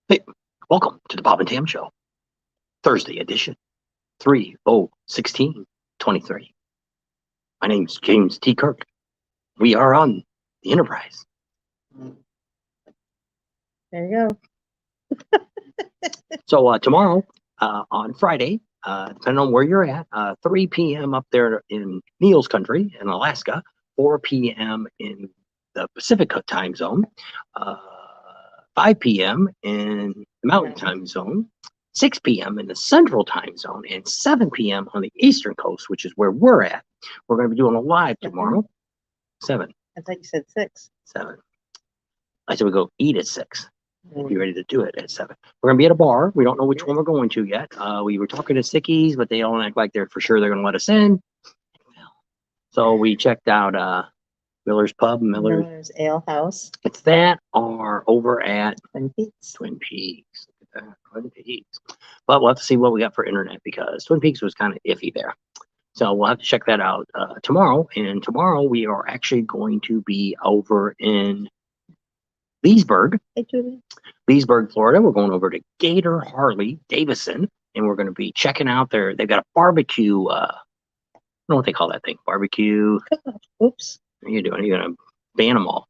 Hey, welcome to the Bob and Tam Show, Thursday edition, 30/16/23. My name's James T. Kirk. We are on the Enterprise. There you go. So tomorrow, on Friday, depending on where you're at, 3 p.m. up there in Neil's country in Alaska, 4 p.m. in the Pacific time zone, 5 p.m. in the Mountain time zone, 6 p.m. in the Central time zone, and 7 p.m. on the Eastern coast, which is where we're at. We're going to be doing a live tomorrow. 7. I thought you said 6. 7. I said we go eat at 6. Be ready to do it at 7. We're gonna be at a bar. We don't know which one we're going to yet. We were talking to Sickies, but they don't act like they're for sure they're gonna let us in. So we checked out Miller's Pub, Miller's Ale House. It's that or over at Twin Peaks. Twin Peaks. Look at that, Twin Peaks. But we'll have to see what we got for internet because Twin Peaks was kind of iffy there. So we'll have to check that out tomorrow. And tomorrow we are actually going to be over in Leesburg, Florida. We're going over to Gator Harley Davidson, and we're going to be checking out they've got a barbecue. I don't know what they call that thing. Barbecue. Oops. What are you doing? You're going to ban them all.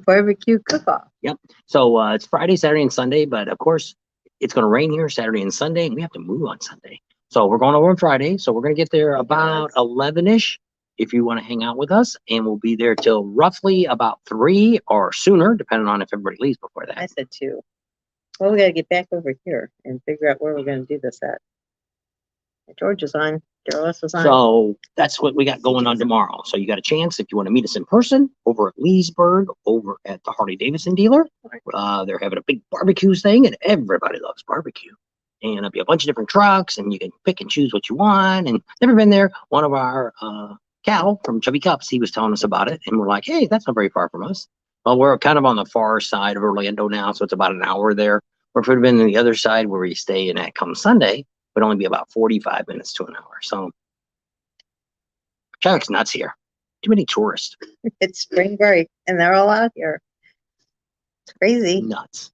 Barbecue cook-off. Yep. So it's Friday, Saturday, and Sunday, but of course it's going to rain here Saturday and Sunday, and we have to move on Sunday. So we're going over on Friday. So we're going to get there about 11-ish. If you want to hang out with us, and we'll be there till roughly about 3 or sooner, depending on if everybody leaves before that. I said 2. Well, we got to get back over here and figure out where we're going to do this at. George is on. Daryl's is on. So that's what we got going on tomorrow. So you got a chance if you want to meet us in person over at Leesburg, over at the Harley Davidson dealer. They're having a big barbecue thing, and everybody loves barbecue. And there'll be a bunch of different trucks, and you can pick and choose what you want. And never been there. One of our Cal from Chubby Cups, he was telling us about it, and we're like, hey, that's not very far from us. Well, we're kind of on the far side of Orlando now, so it's about an hour there. Or if it would have been on the other side where we stay in at come Sunday, it would only be about 45 minutes to an hour. So traffic's nuts here. Too many tourists. It's spring break, and they're all out here. It's crazy. Nuts.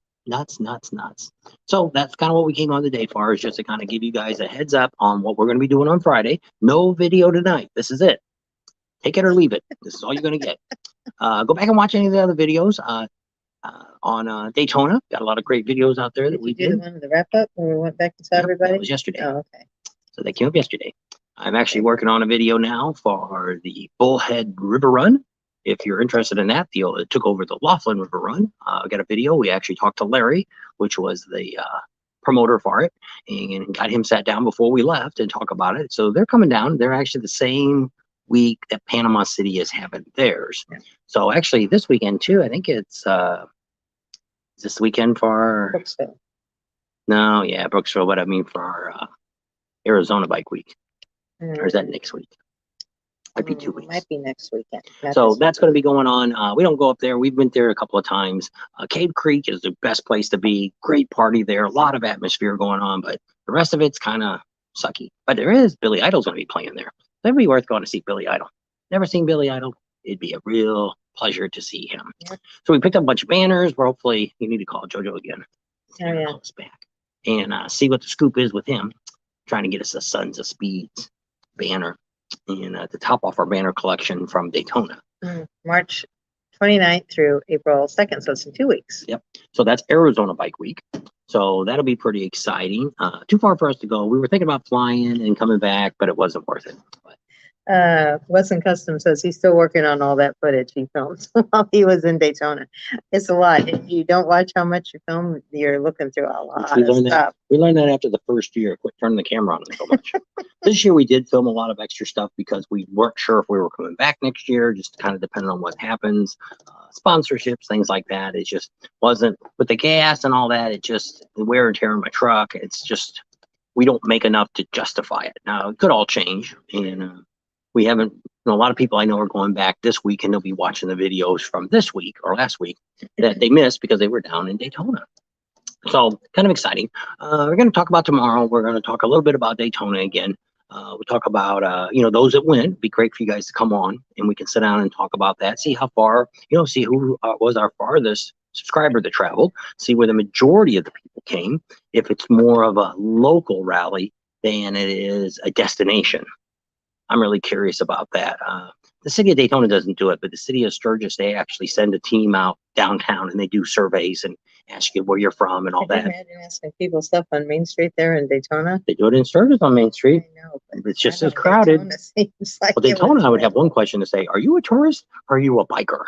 So that's kind of what we came on today for, is just to kind of give you guys a heads up on what we're going to be doing on Friday. No video tonight. This is it. Take it or leave it. This is all you're going to get. Go back and watch any of the other videos on Daytona. Got a lot of great videos out there that we did. The one of the wrap up when we went back to everybody? That was yesterday. Oh, okay. So they came up yesterday. I'm actually working on a video now for the Bullhead River Run. If you're interested in that deal, it took over the Laughlin River Run. I got a video. We actually talked to Larry, which was the promoter for it, and got him sat down before we left and talk about it. So they're coming down. They're actually the same week that Panama City is having theirs. Yeah. So actually this weekend too, I think it's this weekend for Brooksville. No, yeah, Brooksville, but I mean for our Arizona Bike Week. Or is that next week? Might be 2 weeks. Might be next weekend. So that's going to be going on. We don't go up there. We've been there a couple of times. Cave Creek is the best place to be. Great party there. A lot of atmosphere going on, but the rest of it's kind of sucky. But there is Billy Idol's going to be playing there. It'd be worth going to see Billy Idol. Never seen Billy Idol. It'd be a real pleasure to see him. Yeah. So we picked up a bunch of banners. We're hopefully, you need to call JoJo again. Call us back and see what the scoop is with him. Trying to get us a Sons of Speeds banner and to top off our banner collection from Daytona. March 29th through April 2nd, so it's in 2 weeks. Yep. So that's Arizona Bike Week. So that'll be pretty exciting. Too far for us to go. We were thinking about flying and coming back, but it wasn't worth it. But Wesson Custom says he's still working on all that footage he filmed while he was in Daytona. It's a lot. If you don't watch how much you film, you're looking through a lot of stuff. We learned that after the first year. Quit turning the camera on so much. This year we did film a lot of extra stuff because we weren't sure if we were coming back next year, just kind of depending on what happens. Sponsorships, things like that. It just wasn't with the gas and all that. It just the wear and tear on my truck. It's just we don't make enough to justify it. Now it could all change, and we haven't. A lot of people I know are going back this week, and they'll be watching the videos from this week or last week that they missed because they were down in Daytona. So kind of exciting. We're going to talk about tomorrow. We're going to talk a little bit about Daytona again. We'll talk about, those that win. It'd be great for you guys to come on and we can sit down and talk about that. See how far, see who was our farthest subscriber that traveled, see where the majority of the people came, if it's more of a local rally than it is a destination. I'm really curious about that. The city of Daytona doesn't do it, but the city of Sturgis, they actually send a team out downtown and they do surveys and ask you where you're from and all Can you that. imagine asking people stuff on Main Street there in Daytona? They do it in Sturgis on Main Street. I know, but It's just I as don't know, crowded. Daytona seems like Well, it Daytona, I would have be one question to say: are you a tourist or are you a biker?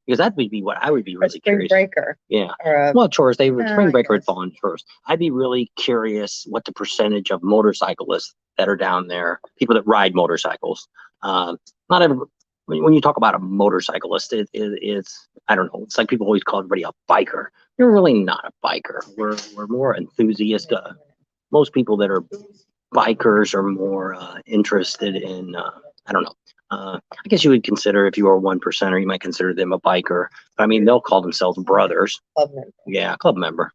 Because that would be what I would be a really spring curious. breaker. Yeah. Or a, Well, tourists, they would spring I breaker would guess. fall in first. I'd be really curious what the percentage of motorcyclists that are down there, people that ride motorcycles. Not every, when you talk about a motorcyclist, it's, I don't know, it's like people always call everybody a biker. You're really not a biker. We're more enthusiast. Most people that are bikers are more interested in, I don't know. I guess you would consider, if you are a 1%er, you might consider them a biker. But I mean, they'll call themselves brothers. Club member. Yeah, club member.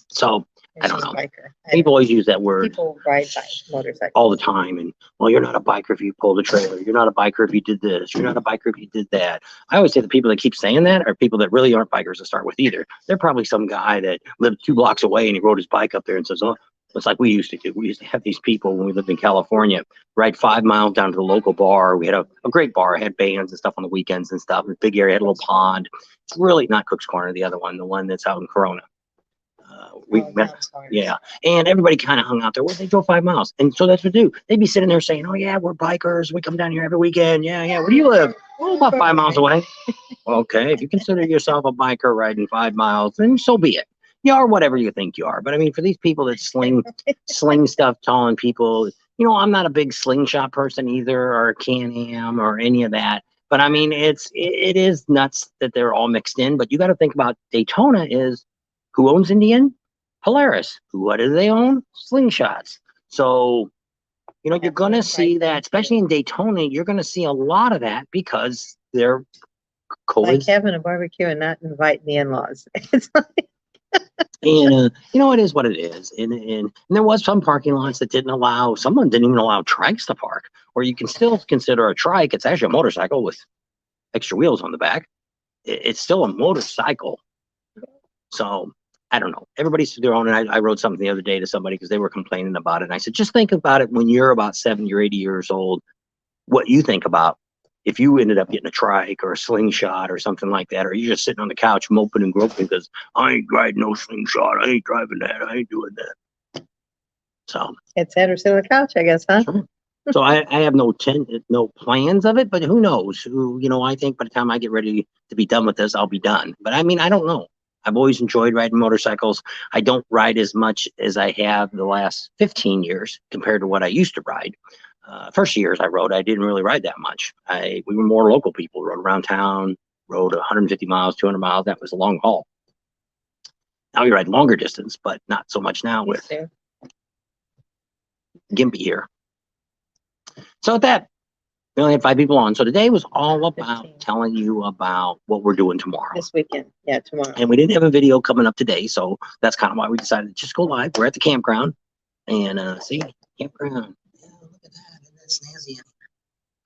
So I don't She's a know. biker. People always use that word People ride motorcycles all the time. And, well, you're not a biker if you pulled a trailer. You're not a biker if you did this. You're not a biker if you did that. I always say the people that keep saying that are people that really aren't bikers to start with either. They're probably some guy that lived 2 blocks away and he rode his bike up there and says, oh, it's like we used to do. We used to have these people when we lived in California ride 5 miles down to the local bar. We had a great bar, had bands and stuff on the weekends and stuff. The big area had a little pond. It's really not Cook's Corner, the other one, the one that's out in Corona. We met, yeah, and everybody kind of hung out there. Well, they drove 5 miles, and so that's what they do. They'd be sitting there saying, "Oh yeah, we're bikers. We come down here every weekend. Yeah, yeah. Where do you live? Oh, about 5 miles away. Okay, if you consider yourself a biker riding 5 miles, then so be it. You are whatever you think you are. But I mean, for these people that sling stuff, telling people, you know, I'm not a big slingshot person either, or a Can-Am or any of that. But I mean, it is nuts that they're all mixed in. But you got to think about Daytona is who owns Indian? Polaris. What do they own? Slingshots. So, you know, you're going to see that, especially in Daytona, you're going to see a lot of that because they're like having a barbecue and not inviting the in-laws. It's like, and you know, it is what it is. And there was some parking lots that didn't allow, someone didn't even allow trikes to park, or you can still consider a trike. It's actually a motorcycle with extra wheels on the back. It's still a motorcycle. So I don't know. Everybody's to their own. And I wrote something the other day to somebody because they were complaining about it. And I said, just think about it when you're about 70 or 80 years old, what you think about if you ended up getting a trike or a slingshot or something like that, or you're just sitting on the couch moping and groping because I ain't riding no slingshot. I ain't driving that. I ain't doing that. So it's better sit on the couch, I guess, huh? Sure. So I have no plans of it, but who knows? Who, you know, I think by the time I get ready to be done with this, I'll be done. But I mean, I don't know. I've always enjoyed riding motorcycles. I don't ride as much as I have the last 15 years compared to what I used to ride. First years I rode, I didn't really ride that much. We were more local people, rode around town, rode 150 miles, 200 miles. That was a long haul. Now we ride longer distance, but not so much now with Gimpy here. So with that, we only had 5 people on. So today was all about 15. Telling you about what we're doing tomorrow. This weekend. Yeah, tomorrow. And we didn't have a video coming up today, so that's kind of why we decided to just go live. We're at the campground. And see, campground. Yeah, look at that. Isn't that snazzy?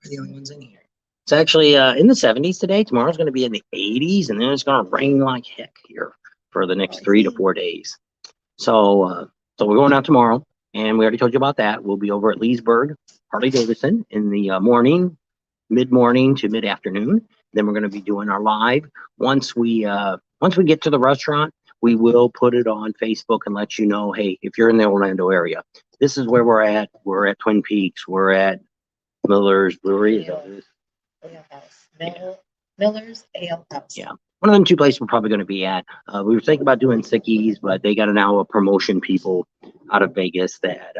We're the only ones in here. It's actually in the 70s today. Tomorrow's going to be in the 80s, and then it's going to rain like heck here for the next 3 to 4 days. So we're going out tomorrow, and we already told you about that. We'll be over at Leesburg, Harley-Davidson in the morning, mid-morning to mid-afternoon. Then we're going to be doing our live. Once we get to the restaurant, we will put it on Facebook and let you know, hey, if you're in the Orlando area, this is where we're at. We're at Twin Peaks. We're at Miller's Brewery. Ale House. Miller's Ale House. Yeah. One of them 2 places we're probably going to be at. We were thinking about doing Sickies, but they got to now promotion people out of Vegas that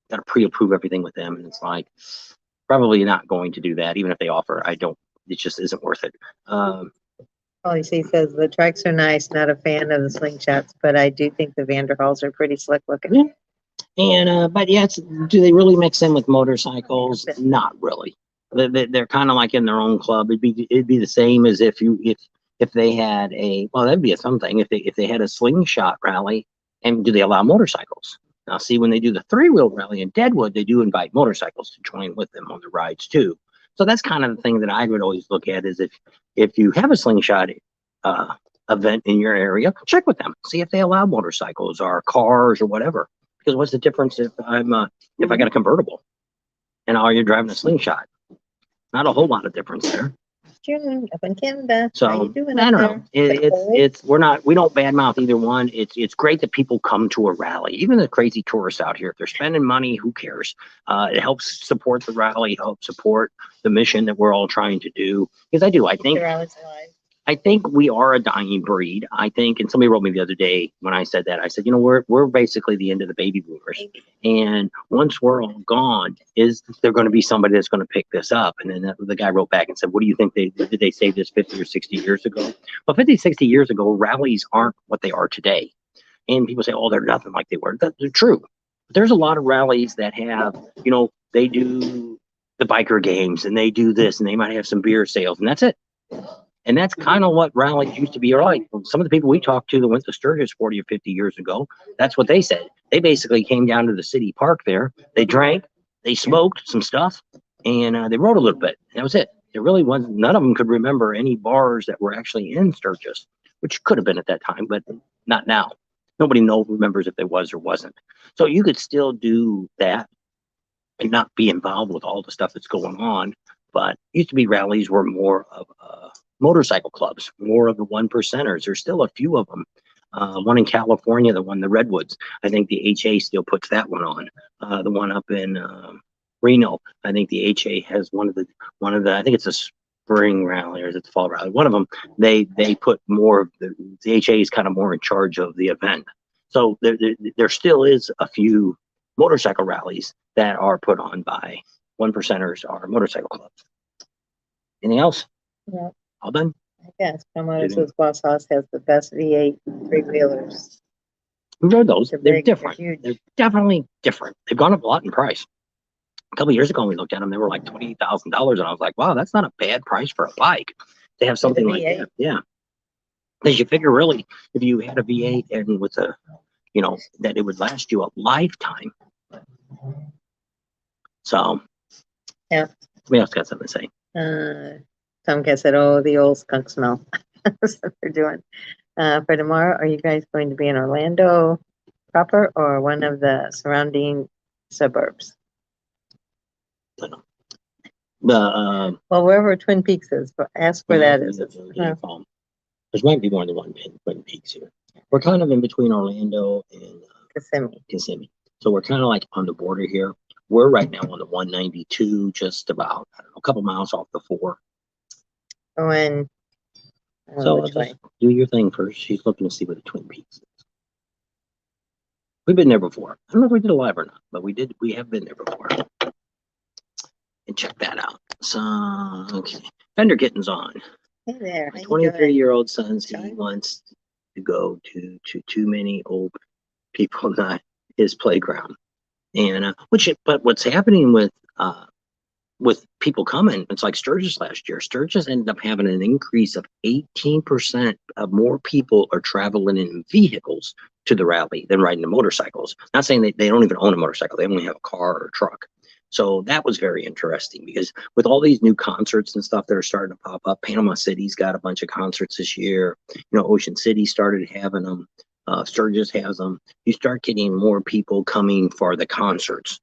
got to pre-approve everything with them. And it's like, probably not going to do that. Even if they offer, it just isn't worth it. Policy says the trikes are nice, not a fan of the slingshots, but I do think the Vanderhalls are pretty slick looking. Yeah. And, but yeah, do they really mix in with motorcycles? Not really. They're kind of like in their own club. It'd be the same as if they had that'd be something if they had a slingshot rally. And do they allow motorcycles? Now, see, when they do the 3-wheel rally in Deadwood, they do invite motorcycles to join with them on the rides too. So that's kind of the thing that I would always look at is if you have a slingshot event in your area, check with them, see if they allow motorcycles or cars or whatever. Because what's the difference if if I got a convertible and all you're driving a slingshot? Not a whole lot of difference there. June up in Canada. So How you doing I up don't there? know. We don't badmouth either one. It's great that people come to a rally. Even the crazy tourists out here, if they're spending money, who cares? It helps support the rally, helps support the mission that we're all trying to do. Because I think we are a dying breed. I think, and somebody wrote me the other day when I said that, I said, we're basically the end of the baby boomers. And once we're all gone, is there going to be somebody that's going to pick this up? And then the guy wrote back and said, what do you think did they say this 50 or 60 years ago? Well, 50, 60 years ago, rallies aren't what they are today. And people say, oh, they're nothing like they were. That's true. But there's a lot of rallies that have, they do the biker games and they do this and they might have some beer sales and that's it. And that's kind of what rallies used to be like. Some of the people we talked to that went to Sturgis 40 or 50 years ago, that's what they said. They basically came down to the city park there. They drank, they smoked some stuff, and they rode a little bit. That was it. There really wasn't, none of them could remember any bars that were actually in Sturgis, which could have been at that time, but not now. Nobody remembers if there was or wasn't. So you could still do that and not be involved with all the stuff that's going on. But used to be rallies were more of motorcycle clubs, more of the one percenters. There's still a few of them. One in California, the Redwoods. I think the HA still puts that one on. The one up in Reno, I think the HA has one of the. I think it's a spring rally or is it the fall rally? One of them. They put more of the HA is kind of more in charge of the event. So there still is a few motorcycle rallies that are put on by one percenters or motorcycle clubs. Anything else? Yeah. All done? I guess. Promoters' Boss House has the best V8 three-wheelers. We rode those. They're big, different. they're huge. They're definitely different. They've gone up a lot in price. A couple of years ago, when we looked at them, they were like $28,000, and I was like, "Wow, that's not a bad price for a bike." They have something like that, yeah. Because you figure, really, if you had a V8 and with a, that it would last you a lifetime. So, yeah. Somebody else got something to say. Tomcat said, "Oh, the old skunk smell." That's what they're doing. For tomorrow, are you guys going to be in Orlando proper or one of the surrounding suburbs? Well, wherever Twin Peaks is, but ask where that is. There might be more than one Twin Peaks here. We're kind of in between Orlando and Kissimmee. So we're kind of like on the border here. We're right now on the 192, just about, a couple miles off the 4. So just do your thing first. She's looking to see where the Twin Peaks is. We've been there before. I don't know if we did a live or not, but we have been there before. And check that out. So, okay. Fender Kitten's on. Hey there. My 23-year-old son says he wants to go to too many old people, not his playground. And but what's happening with people coming, it's like Sturgis last year. Sturgis ended up having an increase of 18% of more people are traveling in vehicles to the rally than riding the motorcycles. Not saying they don't even own a motorcycle, they only have a car or a truck. So that was very interesting because with all these new concerts and stuff that are starting to pop up, Panama City's got a bunch of concerts this year. Ocean City started having them. Sturgis has them. You start getting more people coming for the concerts.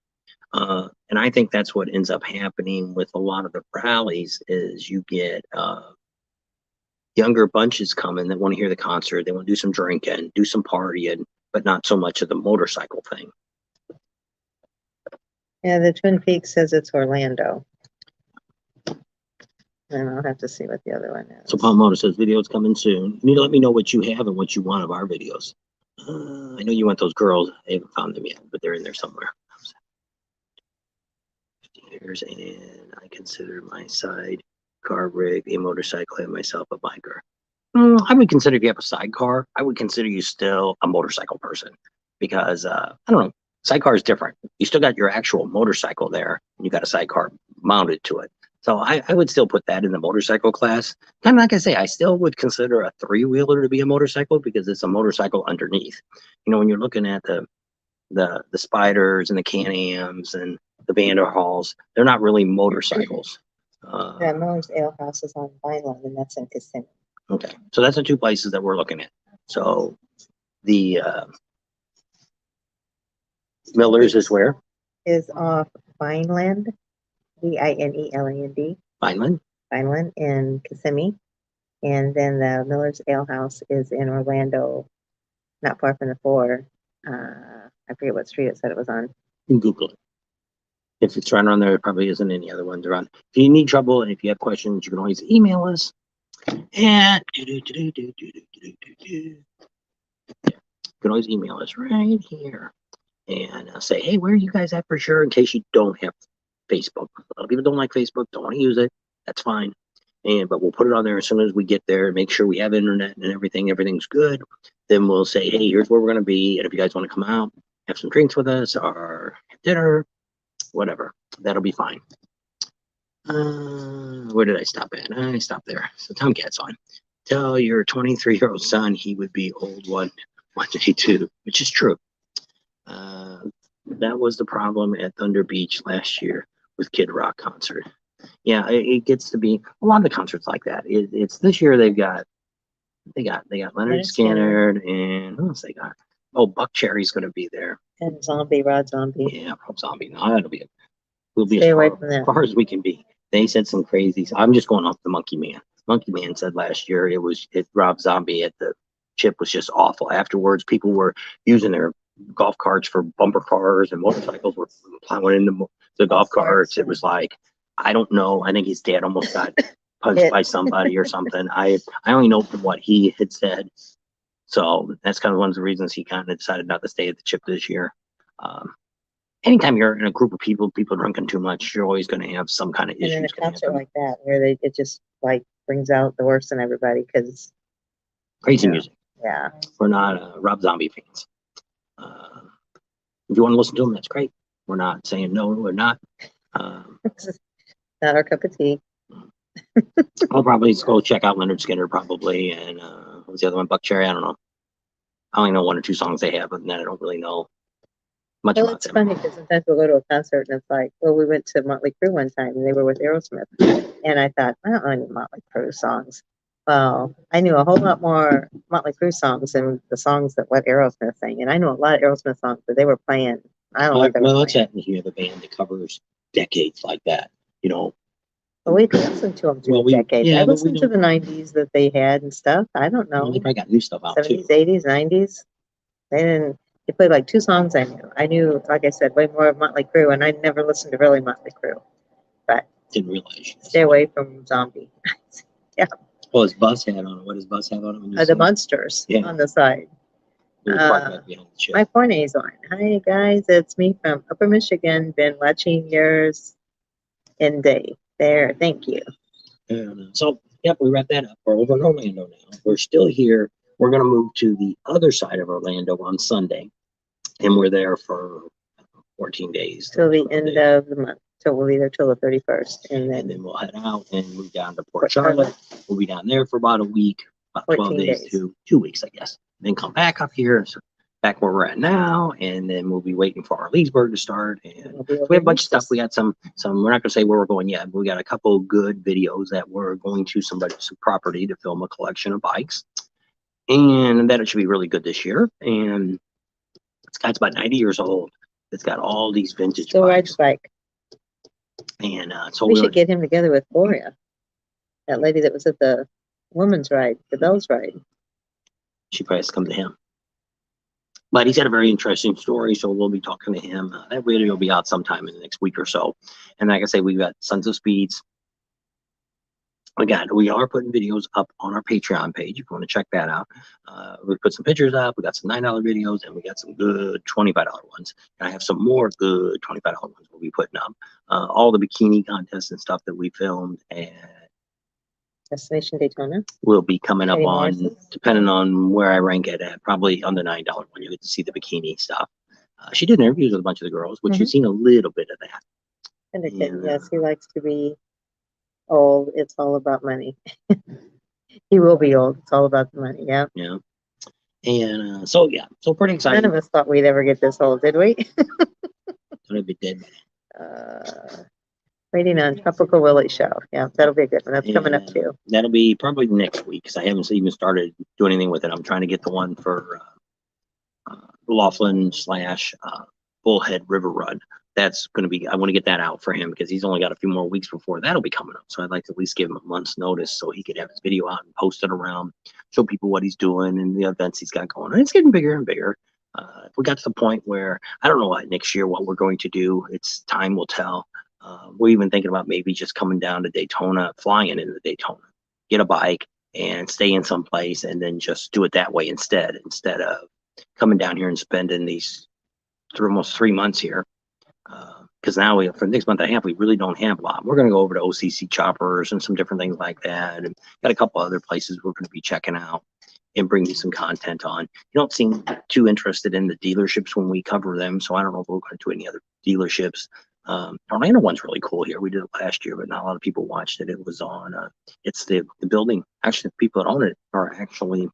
And I think that's what ends up happening with a lot of the rallies is you get younger bunches coming that want to hear the concert. They want to do some drinking, do some partying, but not so much of the motorcycle thing. Yeah, the Twin Peaks says it's Orlando. And I'll have to see what the other one is. So Palm Motor says videos coming soon. You need to let me know what you have and what you want of our videos. I know you want those girls. I haven't found them yet, but they're in there somewhere. 50 years, and I consider my sidecar rig a motorcycle and myself a biker. I would consider if you have a sidecar, I would consider you still a motorcycle person because I don't know. Sidecar is different. You still got your actual motorcycle there, and you got a sidecar mounted to it. So I would still put that in the motorcycle class. Kind of like I say, I still would consider a three-wheeler to be a motorcycle because it's a motorcycle underneath. When you're looking at the Spiders and the Can-Ams and the Vanderhalls, they're not really motorcycles. Yeah, Miller's Ale House is on Vineland, and that's in Kissimmee. Okay, so that's the two places that we're looking at. So the Miller's is where? Is off Vineland, Vineland, Vineland. Vineland in Kissimmee. And then the Miller's Ale House is in Orlando, not far from the four. I forget what street it said it was on. You can Google it. If it's right on there, it probably isn't any other ones around. If you need trouble and if you have questions, you can always email us. And you can always email us right here and say, hey, where are you guys at for sure? In case you don't have Facebook. A lot of people don't like Facebook, don't want to use it. That's fine. But we'll put it on there as soon as we get there, make sure we have internet and everything's good. Then we'll say, hey, here's where we're going to be. And if you guys want to come out, have some drinks with us or have dinner, whatever, that'll be fine. Where did I stop at? I stopped there. So Tomcat's on. Tell your 23-year-old son he would be old one day too, which is true. That was the problem at Thunder Beach last year with Kid Rock concert. Yeah, it gets to be a lot of the concerts like that. It's this year they got Leonard Skinner and who else they got? Oh, Buck Cherry's going to be there. And Rob Zombie. Yeah, Rob Zombie. No, that'll be it. We'll be Stay as away from that. far as we can be. They said some crazy. I'm just going off the Monkey Man. Monkey Man said last year Rob Zombie at the Chip was just awful. Afterwards, people were using their golf carts for bumper cars and motorcycles were plowing into the golf carts. It was like, I don't know. I think his dad almost got punched by somebody or something. I only know from what he had said. So that's kind of one of the reasons he kind of decided not to stay at the Chip this year. Anytime you're in a group of people drinking too much, you're always going to have some kind of issues. And in a concert like that, where it just like brings out the worst in everybody because crazy music. Yeah, we're not Rob Zombie fans. If you want to listen to them, that's great. We're not saying no, we're not. Not our cup of tea. I'll probably go check out Leonard Skinner probably, and what's the other one? Buck Cherry. I don't know. I only know one or two songs they have, but then I don't really know much Well, about it's them. funny because sometimes we'll go to a concert and it's like, well, we went to Motley Crue one time and they were with Aerosmith, and I thought, I don't know any Motley Crue songs. Well, I knew a whole lot more Motley Crue songs than the songs that what Aerosmith sang, and I know a lot of Aerosmith songs, but they were playing. I don't know what they were Let's playing. have here the band that covers decades like that. You know. But we listened to them through the decades. Yeah, I listened to the 90s that they had and stuff. I don't know. Well, they probably got new stuff out 70s, too. 80s, 90s. They didn't. They played like two songs I knew. I knew, like I said, way more of Motley Crue, and I never listened to really Motley Crue. But didn't realize. Stay away from Zombie. Yeah. Well, his bus had on it. What does bus have on it? The Munsters on the side. My Forney's on. Hi guys, it's me from Upper Michigan. Been watching yours in day there. Thank you. So, yep, we wrap that up. We're over in Orlando now. We're still here. We're going to move to the other side of Orlando on Sunday, and we're there for 14 days. Till the end of the month. So we'll be there till the 31st. And then we'll head out and move down to Port Charlotte. We'll be down there for about a week, about 12 days to 2 weeks, I guess. Then come back up here, so back where we're at now, and then we'll be waiting for our Leesburg to start. And so we have a bunch of stuff. We got some, we're not going to say where we're going yet, but we got a couple good videos that we're going to some property to film a collection of bikes. And that it should be really good this year. And it's about 90 years old. It's got all these vintage still rides bike. And so we should get him together with Gloria, that lady that was at the women's ride, the Bells ride. She probably has to come to him. But he's got a very interesting story, so we'll be talking to him. That video will be out sometime in the next week or so. And like I say, we've got Sons of Speeds. Again, we are putting videos up on our Patreon page if you want to check that out. We put some pictures up. We got some $9 videos, and we got some good $25 ones. And I have some more good $25 ones we'll be putting up. All the bikini contests and stuff that we filmed at Destination Daytona will be coming up on, depending on where I rank it at, probably on the $9 one. You get to see the bikini stuff. She did interviews with a bunch of the girls, which you've seen a little bit of that. And yes, he likes to be old. It's all about money. He will be old. It's all about the money. Yeah. Yeah. And so pretty excited. None of us thought we'd ever get this old, did we? Gonna be dead. Waiting on Tropical Willie show. Yeah, that'll be a good one. That's coming up And too. that'll be probably next week because I haven't even started doing anything with it. I'm trying to get the one for Laughlin slash Bullhead River Run. That's going to be, I want to get that out for him because he's only got a few more weeks before that'll be coming up. So I'd like to at least give him a month's notice so he could have his video out and post it around, show people what he's doing and the events he's got going. And it's getting bigger and bigger. If we got to the point where I don't know what next year what we're going to do, it's time will tell. We're even thinking about maybe just coming down to Daytona, flying into Daytona, get a bike and stay in some place and then just do it that way instead of coming down here and spending these almost 3 months here. Because now for the next month and a half, we really don't have a lot. We're going to go over to OCC Choppers and some different things like that. And got a couple other places we're going to be checking out and bring you some content on. You don't seem too interested in the dealerships when we cover them. So I don't know if we're going to do any other dealerships. Orlando one's really cool here. We did it last year, but not a lot of people watched it. It was on, it's the building. Actually, the people that own it are actually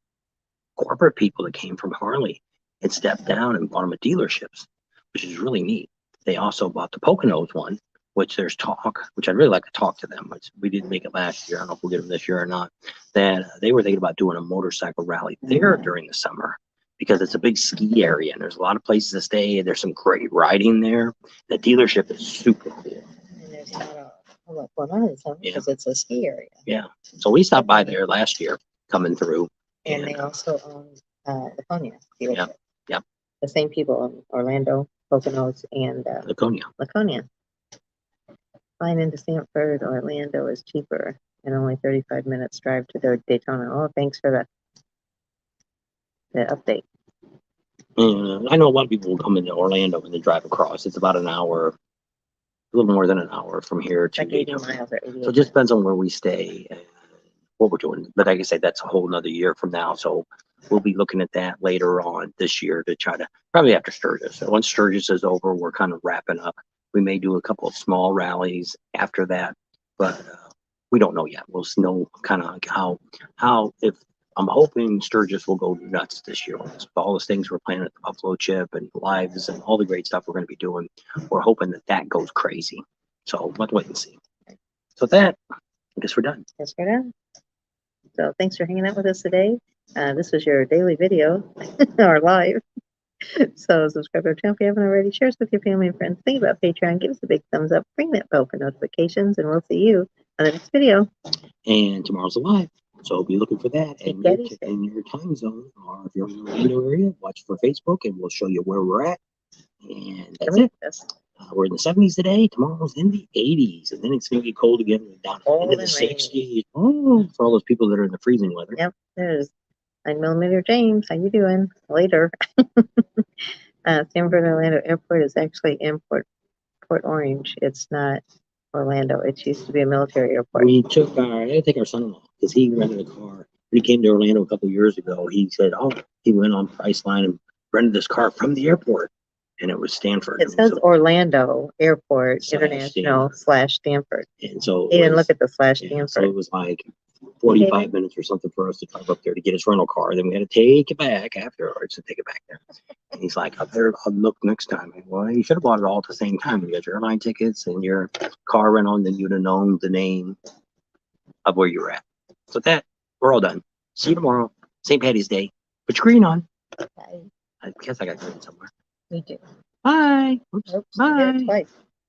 corporate people that came from Harley and stepped down and bought them at dealerships, which is really neat. They also bought the Poconos one, which there's talk, which I'd really like to talk to them. We didn't make it last year. I don't know if we'll get them this year or not. That they were thinking about doing a motorcycle rally there during the summer because it's a big ski area and there's a lot of places to stay. There's some great riding there. The dealership is super cool. And there's not a whole lot going on in summer because it's a ski area. Yeah. So we stopped by there last year coming through. And they also own Laconia dealership. Yeah. The same people own Orlando, Poconos, and Laconia. Flying into Stanford, Orlando is cheaper and only 35 minutes drive to Daytona. Oh, thanks for the update. I know a lot of people will come into Orlando and then drive across. It's about an hour, a little more than an hour from here to like 80 Daytona. miles or 88 So it just depends on where we stay and what we're doing. But like I say, that's a whole nother year from now. So we'll be looking at that later on this year to try to, probably after Sturgis. So once Sturgis is over, we're kind of wrapping up. We may do a couple of small rallies after that, but we don't know yet. We'll know kind of like how if I'm hoping Sturgis will go nuts this year. With all those things we're planning at the Buffalo Chip and lives and all the great stuff we're going to be doing. We're hoping that goes crazy. So let's wait and see. So with that, I guess we're done. Yes, we're done. So thanks for hanging out with us today. This was your daily video or live. So subscribe to our channel if you haven't already. Share us with your family and friends. Think about Patreon. Give us a big thumbs up. Ring that bell for notifications, and we'll see you on the next video. And tomorrow's live, so be looking for that. And in your time zone, or if you're in the Orlando area, watch for Facebook, and we'll show you where we're at. And that's it. We're in the 70s today. Tomorrow's in the 80s, and then it's going to get cold again. Down into the 60s. Oh, for all those people that are in the freezing weather. Yep, there's 9mm James. How you doing? Later. Stanford Orlando Airport is actually in Port Orange. It's not Orlando. It used to be a military airport. I had to take our son-in-law because he rented a car. When he came to Orlando a couple of years ago, he said, he went on Priceline and rented this car from the airport. And it was Stanford. It says Orlando Airport International /Stanford. And so he didn't look at the /Stanford. So it was like 45 minutes or something for us to drive up there to get his rental car. Then we had to take it back afterwards to take it back there. And he's like, up there, I'll look next time. Well, you should have bought it all at the same time. You got your airline tickets and your car rental, and then you'd have known the name of where you were at. So that, we're all done. See you tomorrow. St. Patty's Day. Put your green on. Bye. I guess I got green somewhere. Me too. Bye. Oops. Oops, Bye.